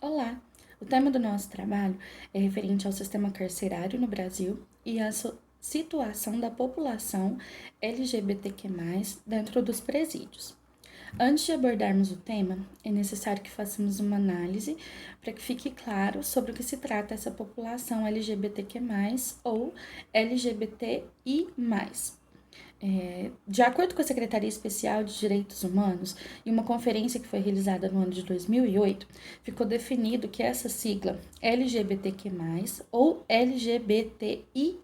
Olá! O tema do nosso trabalho é referente ao sistema carcerário no Brasil e à situação da população LGBTQ+, dentro dos presídios. Antes de abordarmos o tema, é necessário que façamos uma análise para que fique claro sobre o que se trata essa população LGBTQ+, ou LGBTI+. De acordo com a Secretaria Especial de Direitos Humanos, em uma conferência que foi realizada no ano de 2008, ficou definido que essa sigla LGBTQ+, ou LGBTI+,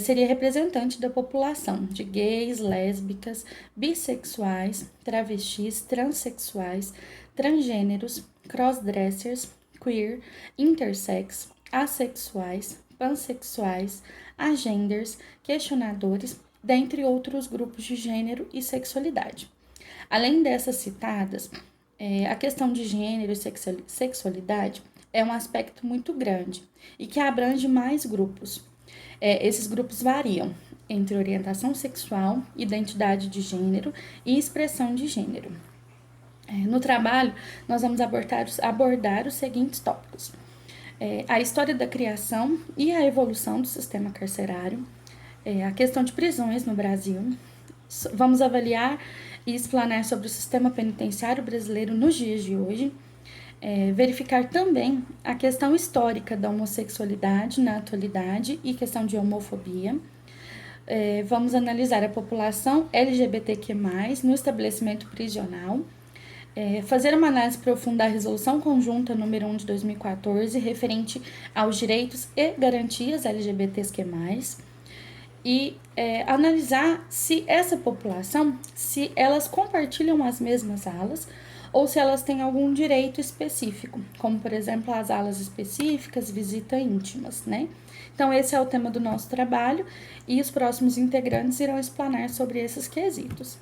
seria representante da população de gays, lésbicas, bissexuais, travestis, transexuais, transgêneros, crossdressers, queer, intersex, assexuais, pansexuais, agenders, questionadores, dentre outros grupos de gênero e sexualidade. Além dessas citadas, a questão de gênero e sexualidade é um aspecto muito grande e que abrange mais grupos. Esses grupos variam entre orientação sexual, identidade de gênero e expressão de gênero. No trabalho, nós vamos abordar os seguintes tópicos: a história da criação e a evolução do sistema carcerário, a questão de prisões no Brasil. Vamos avaliar e explanar sobre o sistema penitenciário brasileiro nos dias de hoje, verificar também a questão histórica da homossexualidade na atualidade e questão de homofobia. Vamos analisar a população LGBTQ+, no estabelecimento prisional, fazer uma análise profunda da Resolução Conjunta número 1 de 2014, referente aos direitos e garantias LGBTQ+, e analisar se essa população, se elas compartilham as mesmas alas ou se elas têm algum direito específico, como, por exemplo, as alas específicas, visita íntimas, né? Então, esse é o tema do nosso trabalho e os próximos integrantes irão explanar sobre esses quesitos.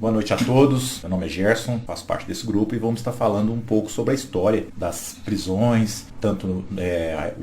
Boa noite a todos, meu nome é Gerson, faço parte desse grupo e vamos estar falando um pouco sobre a história das prisões, tanto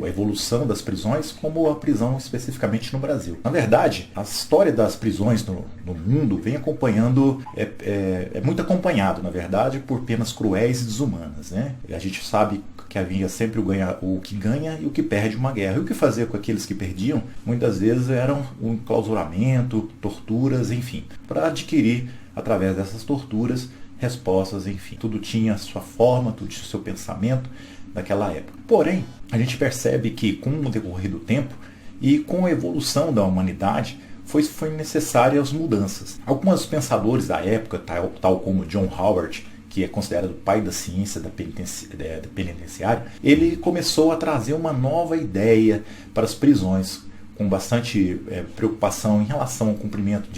a evolução das prisões como a prisão especificamente no Brasil. Na verdade, a história das prisões no mundo vem acompanhando, é muito acompanhado, na verdade, por penas cruéis e desumanas, né? A gente sabe que havia sempre o que ganha e o que perde uma guerra. E o que fazer com aqueles que perdiam? Muitas vezes eram um enclausuramento, torturas, enfim, para adquirir através dessas torturas, respostas, enfim. Tudo tinha sua forma, tudo tinha seu pensamento naquela época. Porém, a gente percebe que com o decorrer do tempo e com a evolução da humanidade, foi necessárias mudanças. Alguns pensadores da época, tal como John Howard, que é considerado o pai da ciência da penitenciária, ele começou a trazer uma nova ideia para as prisões, com bastante preocupação em relação ao cumprimento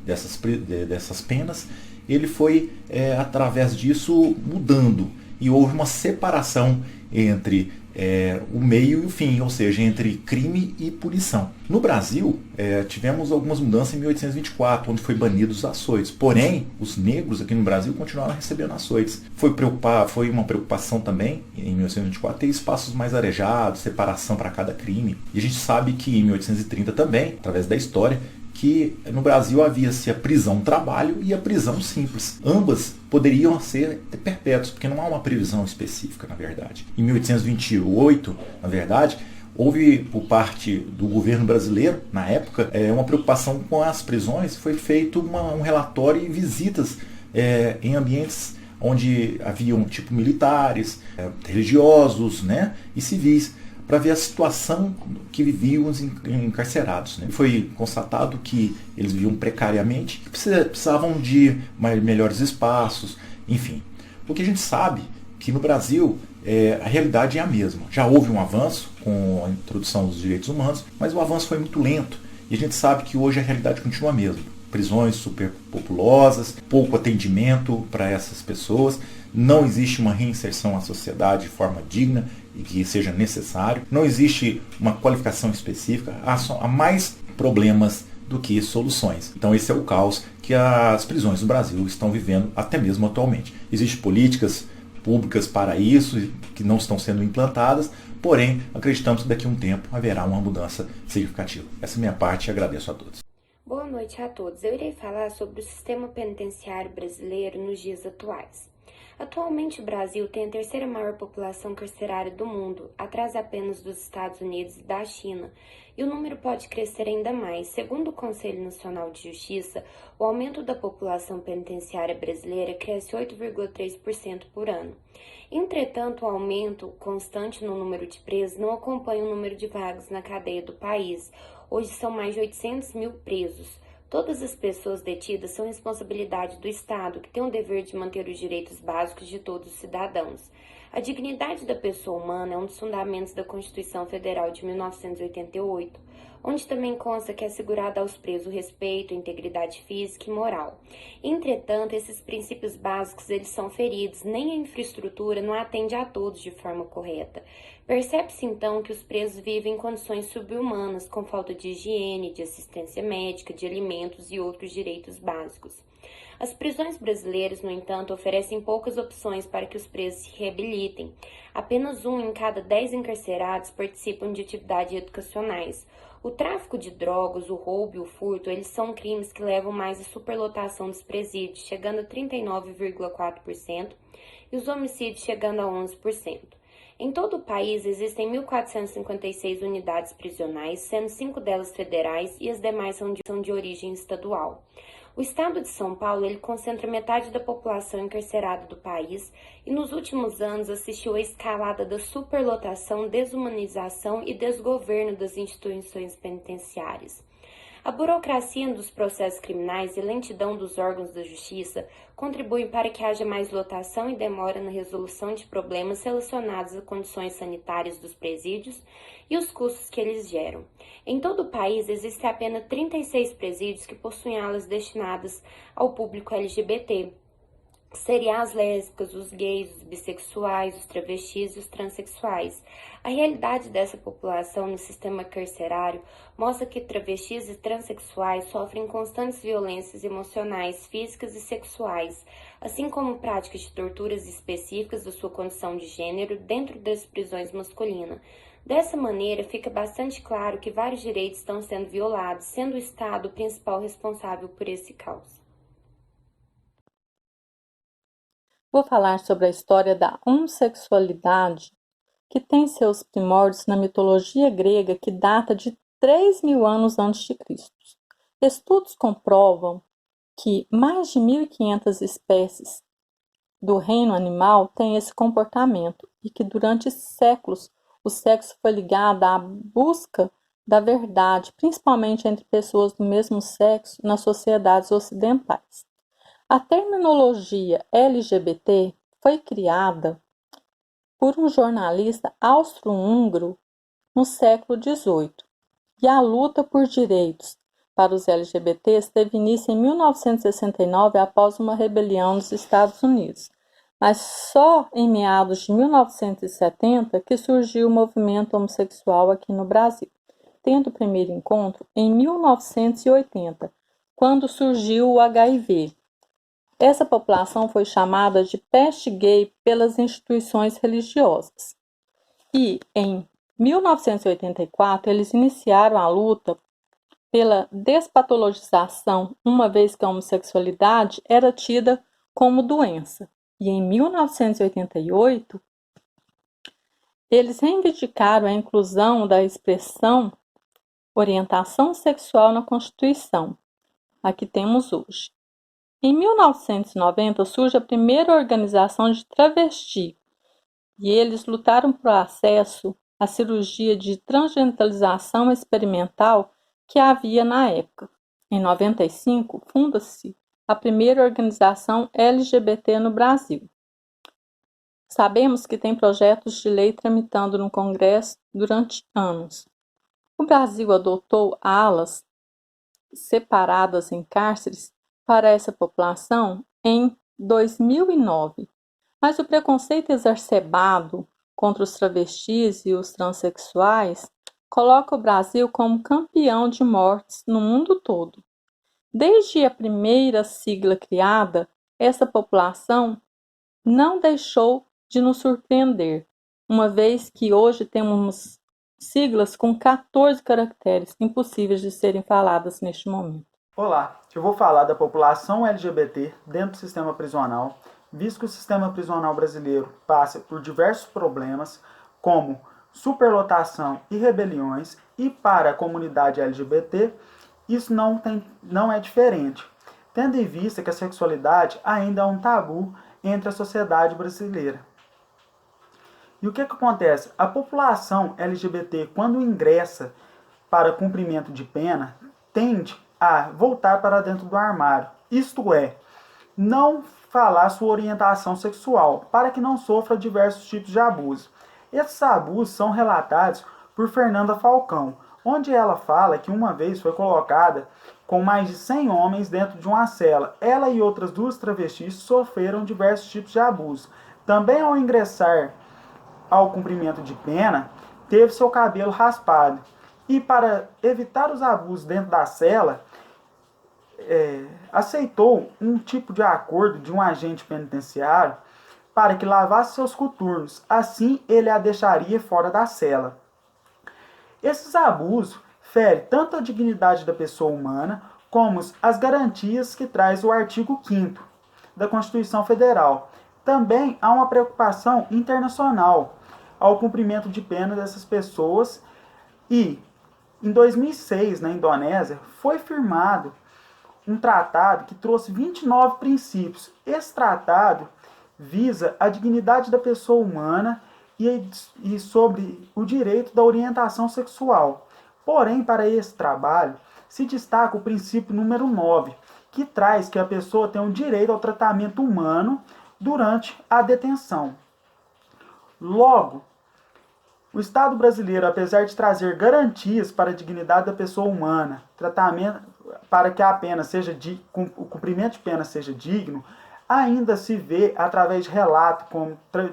dessas penas. Ele foi, através disso, mudando, e houve uma separação entre o meio e o fim, ou seja, entre crime e punição. No Brasil, tivemos algumas mudanças em 1824, onde foi banidos os açoites. Porém, os negros aqui no Brasil continuaram recebendo açoites. Foi uma preocupação também, em 1824, ter espaços mais arejados, separação para cada crime. E a gente sabe que em 1830 também, através da história, que no Brasil havia-se a prisão-trabalho e a prisão simples. Ambas poderiam ser perpétuas, porque não há uma previsão específica, na verdade. Em 1828, na verdade, houve, por parte do governo brasileiro, na época, uma preocupação com as prisões. Foi feito um relatório e visitas em ambientes onde haviam tipo militares, religiosos, né, e civis, para ver a situação que viviam os encarcerados, né? Foi constatado que eles viviam precariamente, que precisavam de melhores espaços, enfim. O que a gente sabe que no Brasil a realidade é a mesma. Já houve um avanço com a introdução dos direitos humanos, mas o avanço foi muito lento. E a gente sabe que hoje a realidade continua a mesma. Prisões superpopulosas, pouco atendimento para essas pessoas, não existe uma reinserção à sociedade de forma digna e que seja necessário, não existe uma qualificação específica, há mais problemas do que soluções. Então esse é o caos que as prisões do Brasil estão vivendo até mesmo atualmente. Existem políticas públicas para isso que não estão sendo implantadas, porém acreditamos que daqui a um tempo haverá uma mudança significativa. Essa é a minha parte e agradeço a todos. Boa noite a todos. Eu irei falar sobre o sistema penitenciário brasileiro nos dias atuais. Atualmente, o Brasil tem a terceira maior população carcerária do mundo, atrás apenas dos Estados Unidos e da China, e o número pode crescer ainda mais. Segundo o Conselho Nacional de Justiça, o aumento da população penitenciária brasileira cresce 8,3% por ano. Entretanto, o aumento constante no número de presos não acompanha o número de vagas na cadeia do país. Hoje são mais de 800 mil presos. Todas as pessoas detidas são responsabilidade do Estado, que tem o dever de manter os direitos básicos de todos os cidadãos. A dignidade da pessoa humana é um dos fundamentos da Constituição Federal de 1988, onde também consta que é assegurado aos presos o respeito, a integridade física e moral. Entretanto, esses princípios básicos eles são feridos, nem a infraestrutura não atende a todos de forma correta. Percebe-se então que os presos vivem em condições subhumanas, com falta de higiene, de assistência médica, de alimentos e outros direitos básicos. As prisões brasileiras, no entanto, oferecem poucas opções para que os presos se reabilitem. Apenas 1 em cada 10 encarcerados participam de atividades educacionais. O tráfico de drogas, o roubo e o furto, eles são crimes que levam mais à superlotação dos presídios, chegando a 39,4%, e os homicídios chegando a 11%. Em todo o país, existem 1.456 unidades prisionais, sendo 5 delas federais e as demais são de origem estadual. O estado de São Paulo ele concentra metade da população encarcerada do país e nos últimos anos assistiu à escalada da superlotação, desumanização e desgoverno das instituições penitenciárias. A burocracia dos processos criminais e lentidão dos órgãos da justiça contribuem para que haja mais lotação e demora na resolução de problemas relacionados a condições sanitárias dos presídios e os custos que eles geram. Em todo o país, existem apenas 36 presídios que possuem alas destinadas ao público LGBT, que seriam as lésbicas, os gays, os bissexuais, os travestis e os transexuais. A realidade dessa população no sistema carcerário mostra que travestis e transexuais sofrem constantes violências emocionais, físicas e sexuais, assim como práticas de torturas específicas da sua condição de gênero dentro das prisões masculinas. Dessa maneira, fica bastante claro que vários direitos estão sendo violados, sendo o Estado o principal responsável por esse caos. Vou falar sobre a história da homossexualidade, que tem seus primórdios na mitologia grega que data de 3.000 anos antes de Cristo. Estudos comprovam que mais de 1.500 espécies do reino animal têm esse comportamento e que durante séculos o sexo foi ligado à busca da verdade, principalmente entre pessoas do mesmo sexo nas sociedades ocidentais. A terminologia LGBT foi criada por um jornalista austro-húngaro no século XVIII, e a luta por direitos para os LGBTs teve início em 1969 após uma rebelião nos Estados Unidos, mas só em meados de 1970 que surgiu o movimento homossexual aqui no Brasil, tendo o primeiro encontro em 1980, quando surgiu o HIV. Essa população foi chamada de peste gay pelas instituições religiosas. E, em 1984, eles iniciaram a luta pela despatologização, uma vez que a homossexualidade era tida como doença. E, em 1988, eles reivindicaram a inclusão da expressão orientação sexual na Constituição, a que temos hoje. Em 1990 surge a primeira organização de travesti e eles lutaram por acesso à cirurgia de transgenitalização experimental que havia na época. Em 95 funda-se a primeira organização LGBT no Brasil. Sabemos que tem projetos de lei tramitando no Congresso durante anos. O Brasil adotou alas separadas em cárceres para essa população em 2009, mas o preconceito exacerbado contra os travestis e os transexuais coloca o Brasil como campeão de mortes no mundo todo. Desde a primeira sigla criada, essa população não deixou de nos surpreender, uma vez que hoje temos siglas com 14 caracteres impossíveis de serem faladas neste momento. Olá, eu vou falar da população LGBT dentro do sistema prisional, visto que o sistema prisional brasileiro passa por diversos problemas, como superlotação e rebeliões, e para a comunidade LGBT, isso não é diferente, tendo em vista que a sexualidade ainda é um tabu entre a sociedade brasileira. E o que acontece? A população LGBT, quando ingressa para cumprimento de pena, tende a voltar para dentro do armário, isto é, não falar sua orientação sexual, para que não sofra diversos tipos de abuso. Esses abusos são relatados por Fernanda Falcão, onde ela fala que uma vez foi colocada com mais de 100 homens dentro de uma cela. Ela e outras 2 travestis sofreram diversos tipos de abuso. Também ao ingressar ao cumprimento de pena, teve seu cabelo raspado. E para evitar os abusos dentro da cela, aceitou um tipo de acordo de um agente penitenciário para que lavasse seus coturnos. Assim, ele a deixaria fora da cela. Esses abusos ferem tanto a dignidade da pessoa humana, como as garantias que traz o artigo 5º da Constituição Federal. Também há uma preocupação internacional ao cumprimento de pena dessas pessoas e, em 2006, na Indonésia, foi firmado um tratado que trouxe 29 princípios. Esse tratado visa a dignidade da pessoa humana e sobre o direito da orientação sexual. Porém, para esse trabalho, se destaca o princípio número 9, que traz que a pessoa tem um direito ao tratamento humano durante a detenção. Logo, o Estado brasileiro, apesar de trazer garantias para a dignidade da pessoa humana, tratamento para que a pena o cumprimento de pena seja digno, ainda se vê através de relatos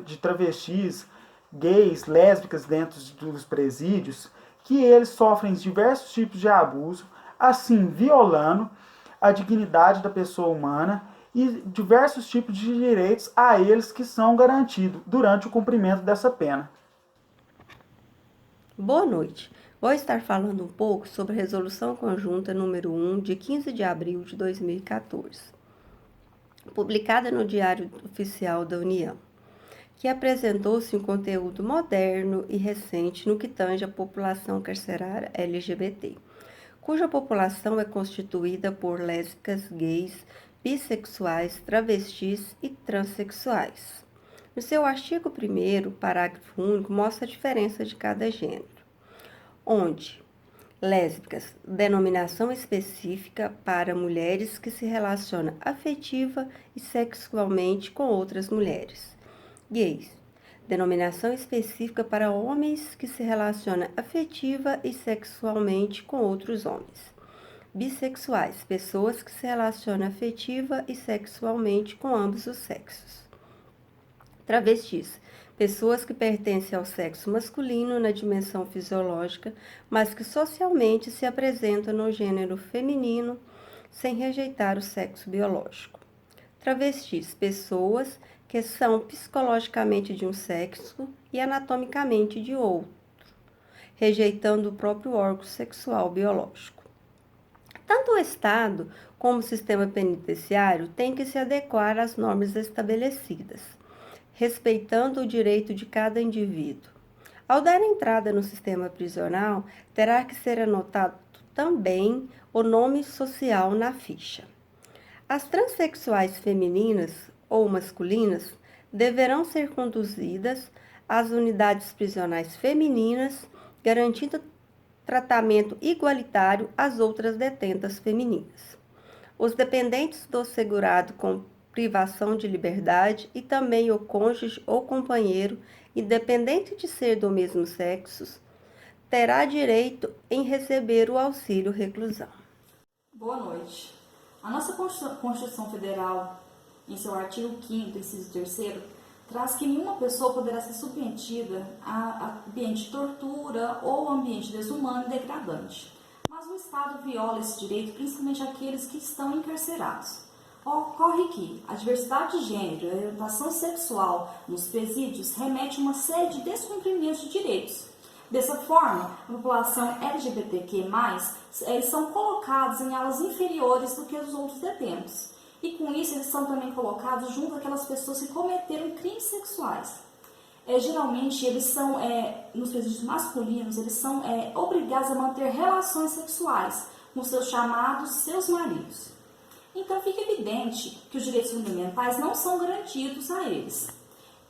de travestis, gays, lésbicas dentro dos presídios, que eles sofrem diversos tipos de abuso, assim violando a dignidade da pessoa humana e diversos tipos de direitos a eles que são garantidos durante o cumprimento dessa pena. Boa noite. Vou estar falando um pouco sobre a Resolução Conjunta número 1, de 15 de abril de 2014, publicada no Diário Oficial da União, que apresentou-se um conteúdo moderno e recente no que tange à população carcerária LGBT, cuja população é constituída por lésbicas, gays, bissexuais, travestis e transexuais. No seu artigo 1º, parágrafo único, mostra a diferença de cada gênero, onde lésbicas, denominação específica para mulheres que se relacionam afetiva e sexualmente com outras mulheres. Gays, denominação específica para homens que se relacionam afetiva e sexualmente com outros homens. Bissexuais, pessoas que se relacionam afetiva e sexualmente com ambos os sexos. Travestis, pessoas que pertencem ao sexo masculino na dimensão fisiológica, mas que socialmente se apresentam no gênero feminino, sem rejeitar o sexo biológico. Travestis, pessoas que são psicologicamente de um sexo e anatomicamente de outro, rejeitando o próprio órgão sexual biológico. Tanto o Estado como o sistema penitenciário têm que se adequar às normas estabelecidas, respeitando o direito de cada indivíduo. Ao dar entrada no sistema prisional, terá que ser anotado também o nome social na ficha. As transexuais femininas ou masculinas deverão ser conduzidas às unidades prisionais femininas, garantindo tratamento igualitário às outras detentas femininas. Os dependentes do segurado com privação de liberdade e também o cônjuge ou companheiro, independente de ser do mesmo sexo, terá direito em receber o auxílio reclusão. Boa noite. A nossa Constituição Federal, em seu artigo 5º, inciso 3º, traz que nenhuma pessoa poderá ser submetida a ambiente de tortura ou ambiente desumano e degradante. Mas o Estado viola esse direito, principalmente aqueles que estão encarcerados. Ocorre que a diversidade de gênero e a orientação sexual nos presídios remete a uma série de descumprimentos de direitos. Dessa forma, a população LGBTQ+, eles são colocados em alas inferiores do que os outros detentos. E com isso eles são também colocados junto àquelas pessoas que cometeram crimes sexuais. Geralmente eles são, nos presídios masculinos, eles são obrigados a manter relações sexuais com seus chamados, seus maridos. Então fica evidente que os direitos fundamentais não são garantidos a eles.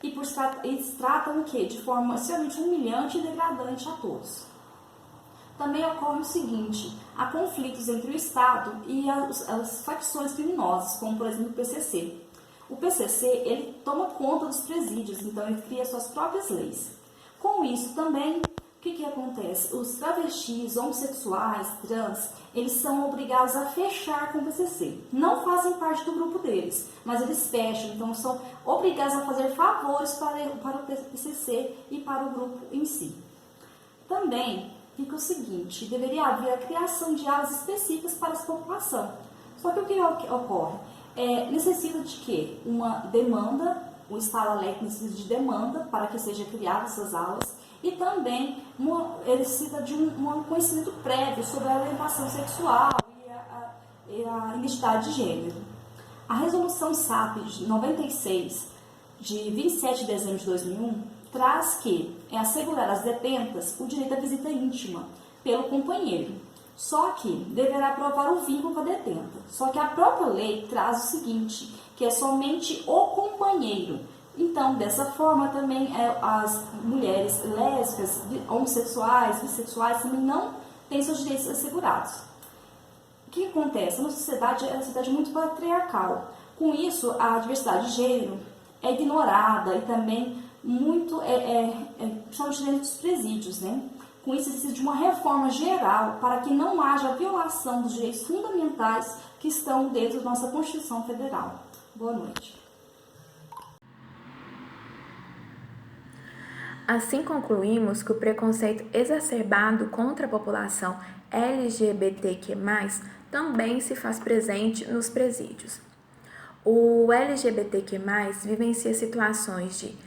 E eles tratam o quê? De forma extremamente humilhante e degradante a todos. Também ocorre o seguinte, há conflitos entre o Estado e as facções criminosas, como por exemplo o PCC. O PCC, ele toma conta dos presídios, então ele cria suas próprias leis. Com isso também, o que acontece? Os travestis, homossexuais, trans, eles são obrigados a fechar com o PCC. Não fazem parte do grupo deles, mas eles fecham, então são obrigados a fazer favores para o PCC e para o grupo em si. Também fica o seguinte, deveria haver a criação de áreas específicas para essa população. Só que o que ocorre? Necessita de quê? Uma demanda, o Estado alega necessita de demanda para que sejam criadas essas aulas e também ele necessita de um conhecimento prévio sobre a orientação sexual e a identidade de gênero. A resolução SAP de 96, de 27 de dezembro de 2001, traz que é assegurar às detentas o direito à visita íntima pelo companheiro. Só que deverá provar o vínculo com a detenta. Só que a própria lei traz o seguinte, que é somente o companheiro. Então, dessa forma, também as mulheres lésbicas, homossexuais, bissexuais também não têm seus direitos assegurados. O que acontece? A nossa sociedade é uma sociedade muito patriarcal. Com isso, a diversidade de gênero é ignorada e também muito, principalmente dentro dos presídios, né? Com isso, precisa de uma reforma geral para que não haja violação dos direitos fundamentais que estão dentro da nossa Constituição Federal. Boa noite. Assim concluímos que o preconceito exacerbado contra a população LGBTQ+, também se faz presente nos presídios. O LGBTQ+, vivencia situações de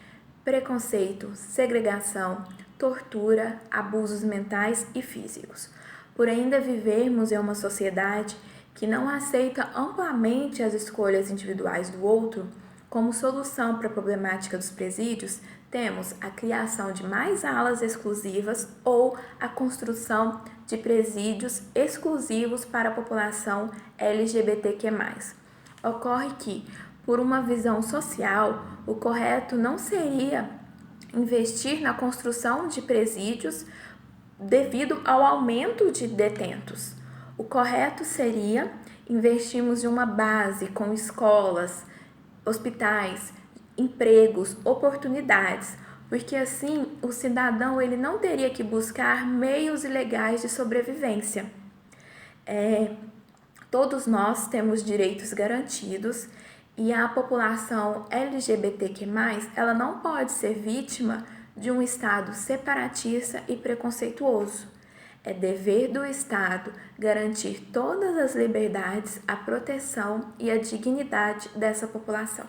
preconceito, segregação, tortura, abusos mentais e físicos. Por ainda vivermos em uma sociedade que não aceita amplamente as escolhas individuais do outro, como solução para a problemática dos presídios, temos a criação de mais alas exclusivas ou a construção de presídios exclusivos para a população LGBTQ+. Ocorre que, por uma visão social, o correto não seria investir na construção de presídios devido ao aumento de detentos. O correto seria investirmos em uma base com escolas, hospitais, empregos, oportunidades, porque assim o cidadão ele não teria que buscar meios ilegais de sobrevivência. Todos nós temos direitos garantidos e a população LGBTQ+, ela não pode ser vítima de um Estado separatista e preconceituoso. É dever do Estado garantir todas as liberdades, a proteção e a dignidade dessa população.